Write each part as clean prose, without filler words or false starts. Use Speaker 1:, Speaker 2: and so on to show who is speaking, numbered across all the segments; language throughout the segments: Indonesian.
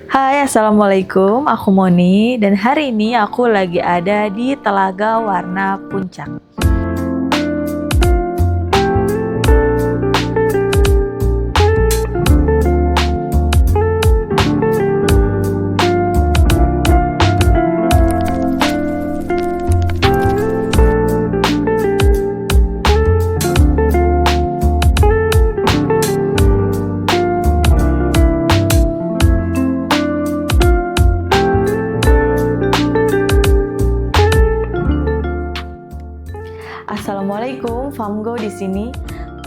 Speaker 1: Hai, assalamualaikum. Aku Moni, dan hari ini aku lagi ada di Telaga Warna Puncak. Assalamualaikum, Famgo di sini.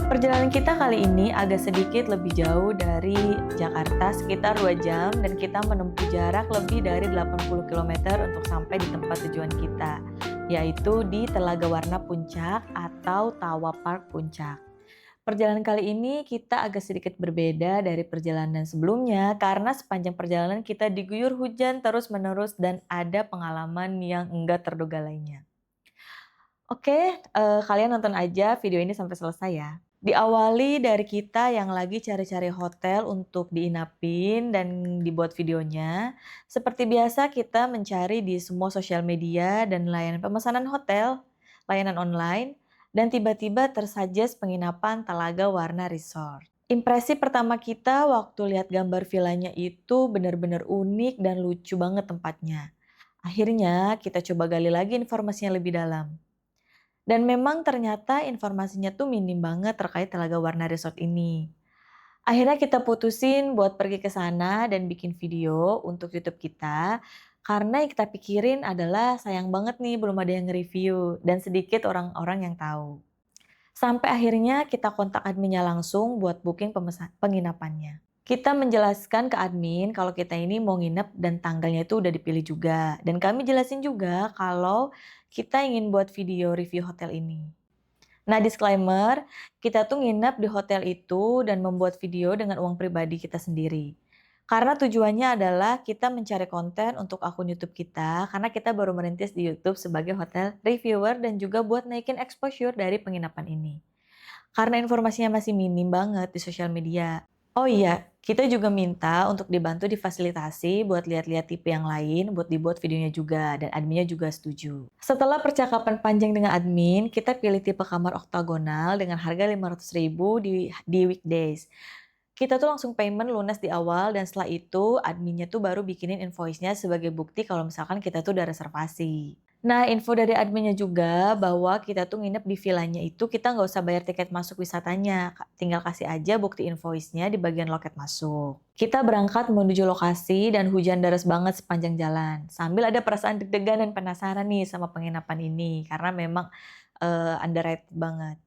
Speaker 1: Perjalanan kita kali ini agak sedikit lebih jauh dari Jakarta, sekitar 2 jam, dan kita menempuh jarak lebih dari 80 km untuk sampai di tempat tujuan kita, yaitu di Telaga Warna Puncak atau Tawa Park Puncak. Perjalanan kali ini kita agak sedikit berbeda dari perjalanan sebelumnya karena sepanjang perjalanan kita diguyur hujan terus-menerus dan ada pengalaman yang enggak terduga lainnya. Oke, kalian nonton aja video ini sampai selesai ya. Diawali dari kita yang lagi cari-cari hotel untuk diinapin dan dibuat videonya. Seperti biasa kita mencari di semua sosial media dan layanan pemesanan hotel, layanan online, dan tiba-tiba tersuggest penginapan Telaga Warna Resort. Impresi pertama kita waktu lihat gambar villanya itu benar-benar unik dan lucu banget tempatnya. Akhirnya kita coba gali lagi informasinya lebih dalam. Dan memang ternyata informasinya tuh minim banget terkait Telaga Warna Resort ini. Akhirnya kita putusin buat pergi ke sana dan bikin video untuk YouTube kita, karena yang kita pikirin adalah sayang banget nih belum ada yang nge-review dan sedikit orang-orang yang tahu. Sampai akhirnya kita kontak adminnya langsung buat booking penginapannya. Kita menjelaskan ke admin kalau kita ini mau nginep dan tanggalnya itu udah dipilih juga. Dan kami jelasin juga kalau kita ingin buat video review hotel ini. Nah, disclaimer, kita tuh nginep di hotel itu dan membuat video dengan uang pribadi kita sendiri. Karena tujuannya adalah kita mencari konten untuk akun YouTube kita, karena kita baru merintis di YouTube sebagai hotel reviewer dan juga buat naikin exposure dari penginapan ini. Karena informasinya masih minim banget di sosial media. Oh iya, kita juga minta untuk dibantu difasilitasi buat lihat-lihat tipe yang lain, buat dibuat videonya juga, dan adminnya juga setuju. Setelah percakapan panjang dengan admin, kita pilih tipe kamar oktagonal dengan harga 500.000 di weekdays. Kita tuh langsung payment lunas di awal dan setelah itu adminnya tuh baru bikinin invoice-nya sebagai bukti kalau misalkan kita tuh udah reservasi. Nah, info dari adminnya juga bahwa kita tuh nginep di villanya itu kita nggak usah bayar tiket masuk wisatanya, tinggal kasih aja bukti invoice-nya di bagian loket masuk. Kita berangkat menuju lokasi dan hujan deras banget sepanjang jalan. Sambil ada perasaan deg-degan dan penasaran nih sama penginapan ini karena memang underrated banget.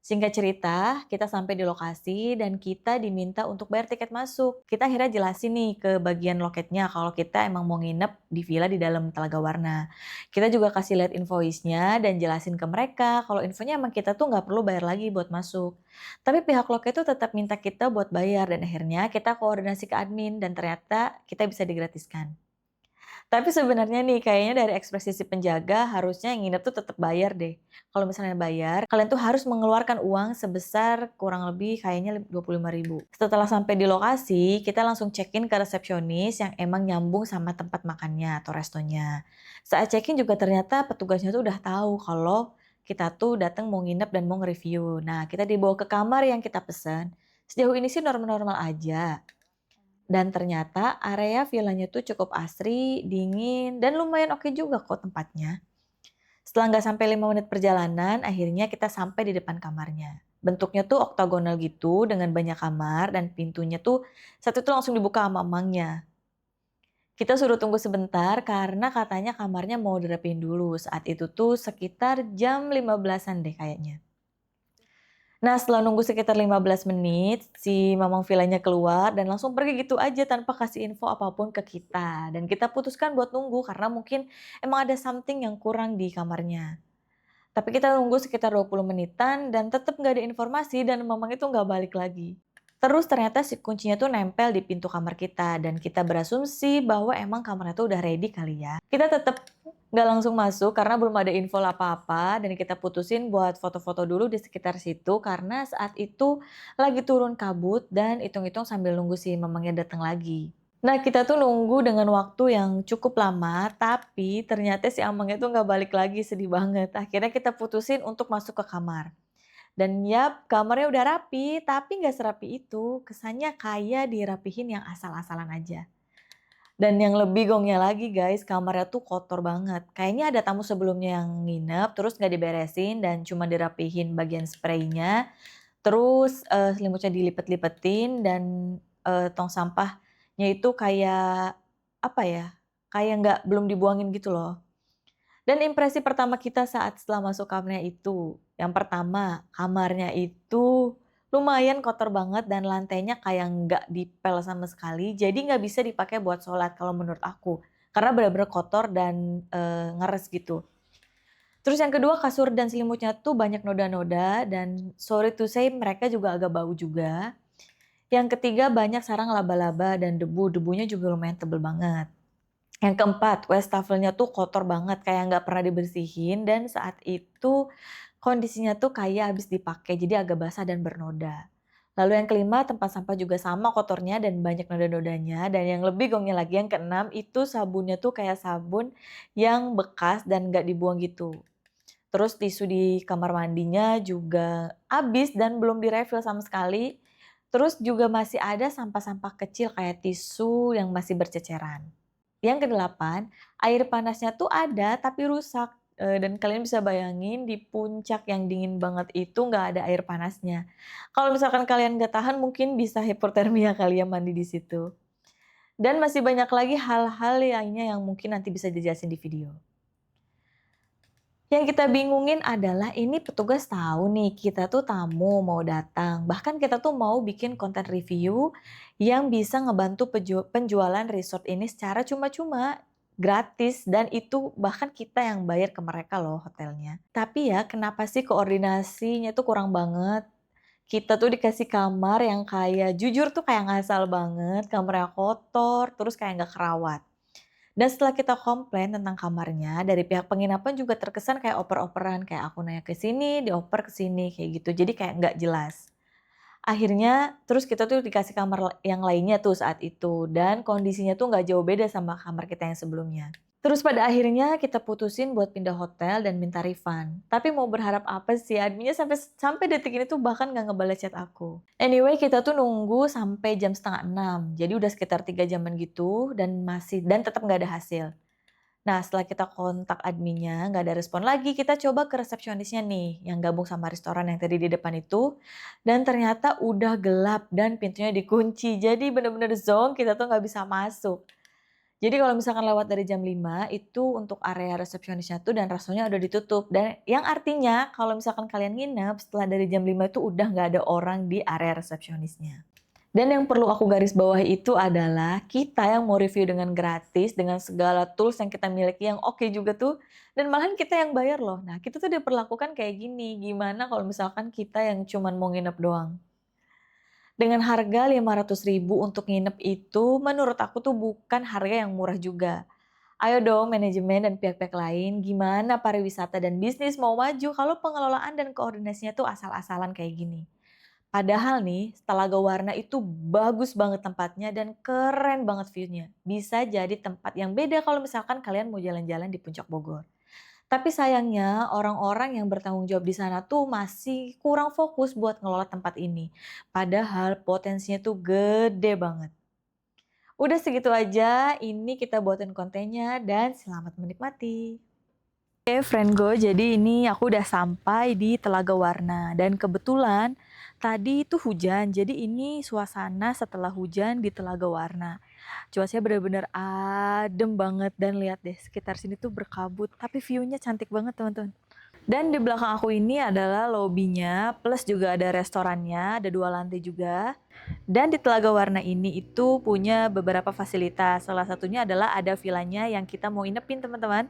Speaker 1: Singkat cerita, kita sampai di lokasi dan kita diminta untuk bayar tiket masuk. Kita akhirnya jelasin nih ke bagian loketnya kalau kita emang mau nginep di villa di dalam Telaga Warna. Kita juga kasih lihat invoice-nya dan jelasin ke mereka kalau infonya emang kita tuh nggak perlu bayar lagi buat masuk. Tapi pihak loket tuh tetap minta kita buat bayar dan akhirnya kita koordinasi ke admin dan ternyata kita bisa digratiskan. Tapi sebenarnya nih, kayaknya dari ekspresi si penjaga harusnya yang nginep tuh tetap bayar deh. Kalau misalnya bayar, kalian tuh harus mengeluarkan uang sebesar kurang lebih kayaknya 25.000. Setelah sampai di lokasi, kita langsung check-in ke resepsionis yang emang nyambung sama tempat makannya atau restonya. Saat check-in juga ternyata petugasnya tuh udah tahu kalau kita tuh datang mau nginep dan mau nge-review. Nah, kita dibawa ke kamar yang kita pesan. Sejauh ini sih normal-normal aja. Dan ternyata area villanya tuh cukup asri, dingin, dan lumayan oke juga kok tempatnya. Setelah nggak sampai 5 menit perjalanan, akhirnya kita sampai di depan kamarnya. Bentuknya tuh oktagonal gitu dengan banyak kamar dan pintunya tuh satu itu langsung dibuka sama emangnya. Kita suruh tunggu sebentar karena katanya kamarnya mau dirapiin dulu. Saat itu tuh sekitar jam 15-an deh kayaknya. Nah, setelah nunggu sekitar 15 menit, si mamang villanya keluar dan langsung pergi gitu aja tanpa kasih info apapun ke kita. Dan kita putuskan buat nunggu karena mungkin emang ada something yang kurang di kamarnya. Tapi kita nunggu sekitar 20 menitan dan tetap nggak ada informasi dan mamang itu nggak balik lagi. Terus ternyata si kuncinya tuh nempel di pintu kamar kita dan kita berasumsi bahwa emang kamarnya tuh udah ready kali ya. Kita tetap nggak langsung masuk karena belum ada info apa-apa dan kita putusin buat foto-foto dulu di sekitar situ karena saat itu lagi turun kabut dan hitung-hitung sambil nunggu si mamangnya datang lagi. Nah, kita tuh nunggu dengan waktu yang cukup lama, tapi ternyata si Amangnya tuh nggak balik lagi, sedih banget. Akhirnya kita putusin untuk masuk ke kamar. Dan yap, kamarnya udah rapi, tapi nggak serapi itu. Kesannya kayak dirapihin yang asal-asalan aja. Dan yang lebih gongnya lagi guys, kamarnya tuh kotor banget. Kayaknya ada tamu sebelumnya yang nginep, terus nggak diberesin dan cuma dirapihin bagian spraynya. Terus, selimutnya dilipet-lipetin dan, tong sampahnya itu kayak, apa ya, kayak nggak belum dibuangin gitu loh. Dan impresi pertama kita saat setelah masuk kamarnya itu, yang pertama, kamarnya itu lumayan kotor banget dan lantainya kayak nggak dipel sama sekali, jadi nggak bisa dipakai buat sholat kalau menurut aku. Karena benar-benar kotor dan, ngeres gitu. Terus yang kedua, kasur dan selimutnya tuh banyak noda-noda dan sorry to say mereka juga agak bau juga. Yang ketiga, banyak sarang laba-laba dan debu, debunya juga lumayan tebel banget. Yang keempat, wastafelnya tuh kotor banget, kayak nggak pernah dibersihin dan saat itu kondisinya tuh kayak habis dipakai, jadi agak basah dan bernoda. Lalu yang kelima, tempat sampah juga sama kotornya dan banyak noda-nodanya. Dan yang lebih gongnya lagi, yang keenam, itu sabunnya tuh kayak sabun yang bekas dan nggak dibuang gitu. Terus tisu di kamar mandinya juga habis dan belum direfill sama sekali. Terus juga masih ada sampah-sampah kecil kayak tisu yang masih berceceran. Yang kedelapan, air panasnya tuh ada tapi rusak, dan kalian bisa bayangin di puncak yang dingin banget itu nggak ada air panasnya. Kalau misalkan kalian nggak tahan mungkin bisa hipotermia kali ya mandi di situ. Dan masih banyak lagi hal-hal lainnya yang mungkin nanti bisa dijelasin di video. Yang kita bingungin adalah ini petugas tahu nih kita tuh tamu mau datang, bahkan kita tuh mau bikin konten review yang bisa ngebantu penjualan resort ini secara cuma-cuma, gratis dan itu bahkan kita yang bayar ke mereka loh hotelnya. Tapi ya kenapa sih koordinasinya tuh kurang banget? Kita tuh dikasih kamar yang kayak jujur tuh kayak ngasal banget, kamarnya kotor, terus kayak nggak kerawat. Dan setelah kita komplain tentang kamarnya, dari pihak penginapan juga terkesan kayak oper-operan, kayak aku nanya ke sini, dioper ke sini, kayak gitu. Jadi kayak nggak jelas. Akhirnya terus kita tuh dikasih kamar yang lainnya tuh saat itu, dan kondisinya tuh nggak jauh beda sama kamar kita yang sebelumnya. Terus pada akhirnya kita putusin buat pindah hotel dan minta refund. Tapi mau berharap apa sih, adminnya sampai sampai detik ini tuh bahkan nggak ngebales chat aku. Anyway, kita tuh nunggu sampai jam setengah 6, jadi udah sekitar 3 jaman gitu dan tetap nggak ada hasil. Nah, setelah kita kontak adminnya, nggak ada respon lagi, kita coba ke resepsionisnya nih, yang gabung sama restoran yang tadi di depan itu, dan ternyata udah gelap dan pintunya dikunci. Jadi bener-bener zonk, kita tuh nggak bisa masuk. Jadi kalau misalkan lewat dari jam 5 itu untuk area resepsionisnya tuh dan restonya udah ditutup dan yang artinya kalau misalkan kalian nginep setelah dari jam 5 itu udah nggak ada orang di area resepsionisnya. Dan yang perlu aku garis bawahi itu adalah kita yang mau review dengan gratis, dengan segala tools yang kita miliki yang oke juga tuh, dan malahan kita yang bayar loh. Nah, kita tuh diperlakukan kayak gini, gimana kalau misalkan kita yang cuman mau nginep doang. Dengan harga 500.000 untuk nginep itu menurut aku tuh bukan harga yang murah juga. Ayo dong manajemen dan pihak-pihak lain, gimana pariwisata dan bisnis mau maju kalau pengelolaan dan koordinasinya tuh asal-asalan kayak gini. Padahal nih, Telaga Warna itu bagus banget tempatnya dan keren banget view-nya. Bisa jadi tempat yang beda kalau misalkan kalian mau jalan-jalan di Puncak Bogor. Tapi sayangnya orang-orang yang bertanggung jawab di sana tuh masih kurang fokus buat ngelola tempat ini. Padahal potensinya tuh gede banget. Udah segitu aja, ini kita buatin kontennya dan selamat menikmati. Oke, friend go, jadi ini aku udah sampai di Telaga Warna dan kebetulan tadi itu hujan, jadi ini suasana setelah hujan di Telaga Warna. Cuacanya bener-bener adem banget dan lihat deh sekitar sini tuh berkabut, tapi view-nya cantik banget teman-teman. Dan di belakang aku ini adalah lobbynya, plus juga ada restorannya, ada 2 lantai juga. Dan di Telaga Warna ini itu punya beberapa fasilitas. Salah satunya adalah ada villanya yang kita mau inepin teman-teman.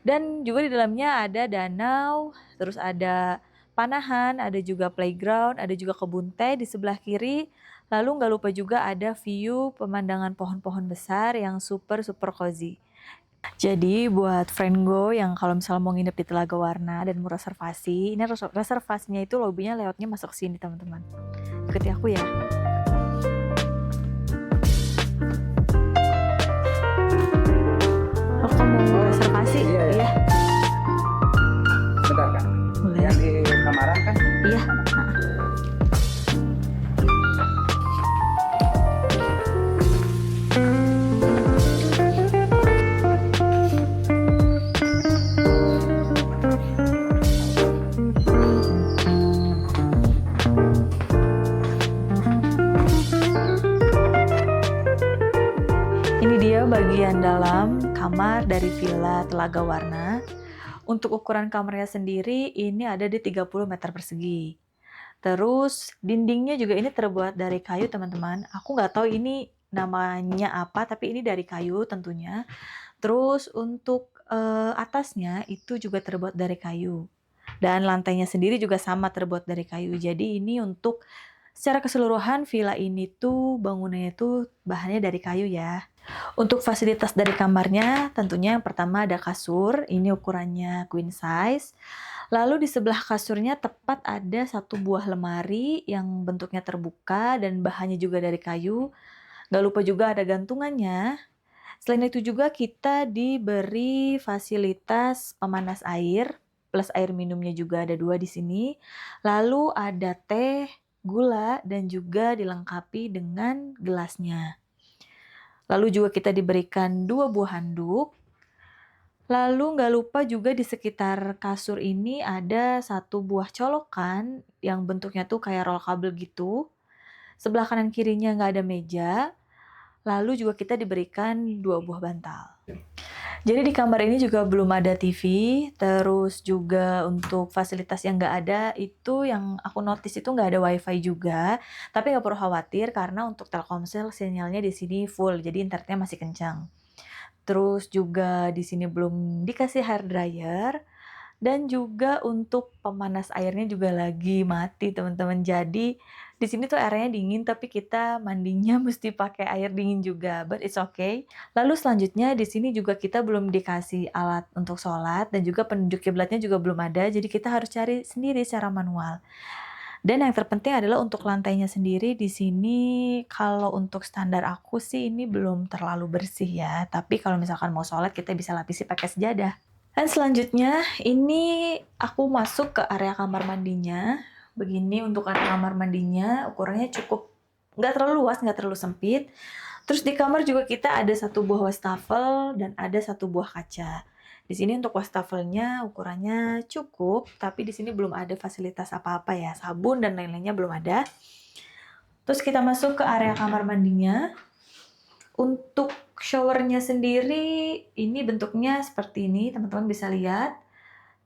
Speaker 1: Dan juga di dalamnya ada danau, terus ada panahan, ada juga playground, ada juga kebun teh di sebelah kiri. Lalu nggak lupa juga ada view pemandangan pohon-pohon besar yang super cozy. Jadi buat friend go yang kalau misalnya mau nginep di Telaga Warna dan mau reservasi, ini reservasinya itu lobbynya lewatnya masuk sini teman-teman. Ikuti aku ya. Ini dia bagian dalam kamar dari Villa Telaga Warna. Untuk ukuran kamarnya sendiri ini ada di 30 meter persegi. Terus dindingnya juga ini terbuat dari kayu teman-teman. Aku nggak tahu ini namanya apa, tapi ini dari kayu tentunya. Terus untuk atasnya itu juga terbuat dari kayu. Dan lantainya sendiri juga sama terbuat dari kayu. Jadi ini untuk secara keseluruhan villa ini tuh bangunannya tuh bahannya dari kayu ya. Untuk fasilitas dari kamarnya, tentunya yang pertama ada kasur, ini ukurannya queen size. Lalu di sebelah kasurnya tepat ada satu buah lemari yang bentuknya terbuka dan bahannya juga dari kayu. Gak lupa juga ada gantungannya. Selain itu juga kita diberi fasilitas pemanas air, plus air minumnya juga ada 2 di sini. Lalu ada teh, gula, dan juga dilengkapi dengan gelasnya. Lalu juga kita diberikan 2 buah handuk. Lalu nggak lupa juga di sekitar kasur ini ada 1 buah colokan yang bentuknya tuh kayak roll kabel gitu. Sebelah kanan kirinya nggak ada meja. Lalu juga kita diberikan 2 buah bantal. Jadi di kamar ini juga belum ada TV, terus juga untuk fasilitas yang nggak ada itu yang aku notice itu nggak ada wifi juga. Tapi nggak perlu khawatir karena untuk Telkomsel sinyalnya di sini full, jadi internetnya masih kencang. Terus juga di sini belum dikasih hair dryer dan juga untuk pemanas airnya juga lagi mati teman-teman. Jadi di sini tuh airnya dingin tapi kita mandinya mesti pakai air dingin juga, but it's okay. Lalu selanjutnya di sini juga kita belum dikasih alat untuk sholat dan juga penunjuk kiblatnya juga belum ada, jadi kita harus cari sendiri secara manual. Dan yang terpenting adalah untuk lantainya sendiri di sini kalau untuk standar aku sih ini belum terlalu bersih ya. Tapi kalau misalkan mau sholat kita bisa lapisi pakai sejadah. Dan selanjutnya ini aku masuk ke area kamar mandinya. Begini untuk area kamar mandinya ukurannya cukup nggak terlalu luas, nggak terlalu sempit. Terus di kamar juga kita ada 1 buah wastafel dan ada 1 buah kaca. Di sini untuk wastafelnya ukurannya cukup, tapi di sini belum ada fasilitas apa-apa ya, sabun dan lain-lainnya belum ada. Terus kita masuk ke area kamar mandinya. Untuk showernya sendiri, ini bentuknya seperti ini, teman-teman bisa lihat.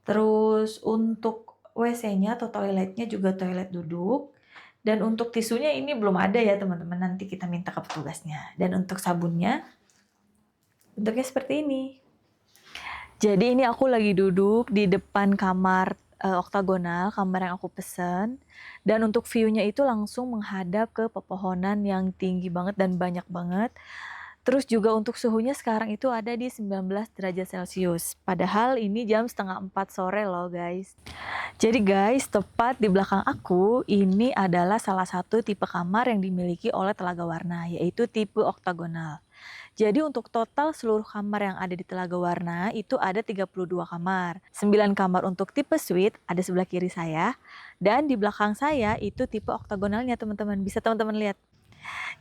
Speaker 1: Terus untuk WC-nya atau toiletnya juga toilet duduk. Dan untuk tisunya ini belum ada ya teman-teman, nanti kita minta ke petugasnya. Dan untuk sabunnya, bentuknya seperti ini. Jadi ini aku lagi duduk di depan kamar oktagonal, kamar yang aku pesen. Dan untuk view-nya itu langsung menghadap ke pepohonan yang tinggi banget dan banyak banget. Terus juga untuk suhunya sekarang itu ada di 19 derajat Celcius. Padahal ini jam setengah 4 sore loh guys. Jadi guys, tepat di belakang aku ini adalah salah satu tipe kamar yang dimiliki oleh Telaga Warna, yaitu tipe oktagonal. Jadi untuk total seluruh kamar yang ada di Telaga Warna itu ada 32 kamar. 9 kamar untuk tipe suite ada sebelah kiri saya. Dan di belakang saya itu tipe oktagonalnya teman-teman. Bisa teman-teman lihat.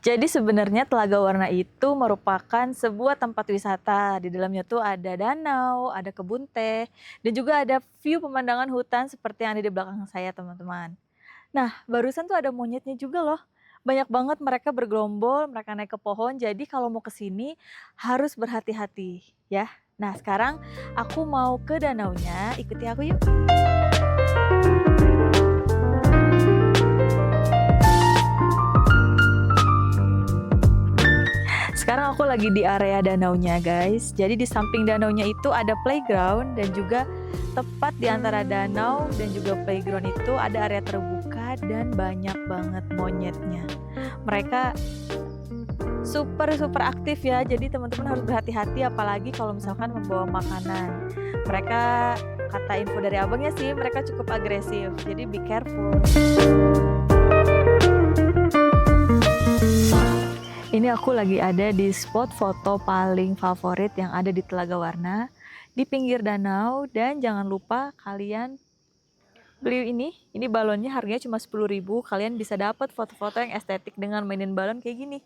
Speaker 1: Jadi sebenarnya Telaga Warna itu merupakan sebuah tempat wisata. Di dalamnya tuh ada danau, ada kebun teh, dan juga ada view pemandangan hutan seperti yang ada di belakang saya teman-teman. Nah, barusan tuh ada monyetnya juga loh. Banyak banget mereka bergerombol, mereka naik ke pohon. Jadi kalau mau ke sini harus berhati-hati ya. Nah, sekarang aku mau ke danaunya. Ikuti aku yuk. Sekarang aku lagi di area danaunya guys. Jadi di samping danaunya itu ada playground dan juga tepat di antara danau dan juga playground itu ada area terbuka dan banyak banget monyetnya. Mereka super aktif ya. Jadi teman-teman harus berhati-hati apalagi kalau misalkan membawa makanan. Mereka kata info dari abangnya sih mereka cukup agresif. Jadi be careful. Ini aku lagi ada di spot foto paling favorit yang ada di Telaga Warna di pinggir danau dan jangan lupa kalian beli ini balonnya harganya cuma 10.000. Kalian bisa dapat foto-foto yang estetik dengan mainin balon kayak gini.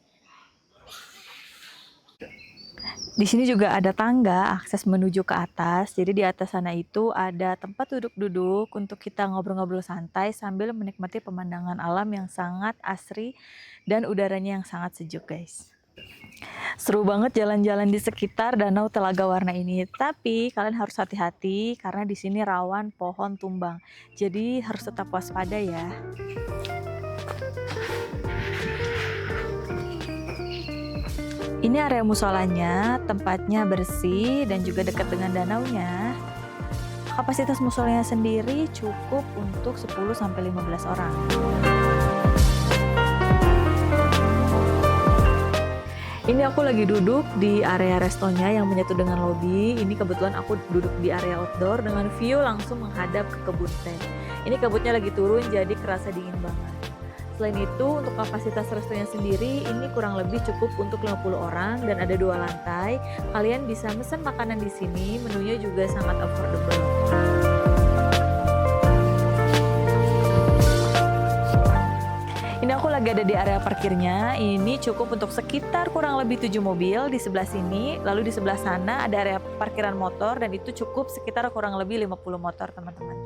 Speaker 1: Di sini juga ada tangga akses menuju ke atas. Jadi di atas sana itu ada tempat duduk-duduk untuk kita ngobrol-ngobrol santai sambil menikmati pemandangan alam yang sangat asri dan udaranya yang sangat sejuk, guys. Seru banget jalan-jalan di sekitar Danau Telaga Warna ini. Tapi kalian harus hati-hati karena di sini rawan pohon tumbang. Jadi harus tetap waspada ya. Ini area musolanya, tempatnya bersih dan juga dekat dengan danaunya. Kapasitas musolanya sendiri cukup untuk 10-15 orang. Ini aku lagi duduk di area restonya yang menyatu dengan lobi. Ini kebetulan aku duduk di area outdoor dengan view langsung menghadap ke kebun teh. Ini kabutnya lagi turun jadi kerasa dingin banget. Selain itu, untuk kapasitas restonya sendiri ini kurang lebih cukup untuk 50 orang dan ada 2 lantai. Kalian bisa mesen makanan di sini, menunya juga sangat affordable. Ini aku lagi ada di area parkirnya. Ini cukup untuk sekitar kurang lebih 7 mobil di sebelah sini. Lalu di sebelah sana ada area parkiran motor dan itu cukup sekitar kurang lebih 50 motor, teman-teman.